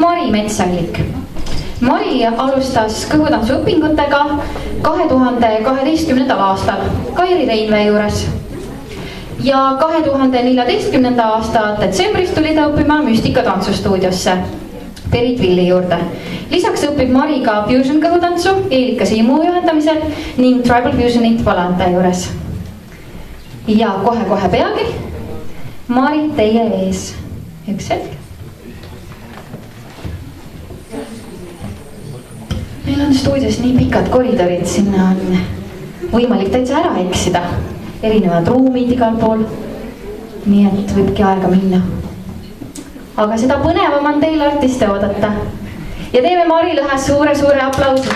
Mari Metsallik. Mari alustas kõhutantsuõpingutega 2012. aastal Kairi Reinvee juures. Ja 2014. aasta detsembris tuli ta õppima Müstika tantsustuudiosse Berit Villi juurde. Lisaks õpib Mari ka Fusion kõhutantsu Eelika Siimu juhendamisel ning Tribal Fusionit Valanta juures. Ja kohe peagi Mari teie ees. Üks hetk. Meil on stuudios nii pikad koridorid, sinna on võimalik täitsa ära eksida. Erinevad ruumid igal pool. Nii et võibki aega minna. Aga seda põnevam on teil artiste oodata. Ja teeme Marile ühe suure aplausi.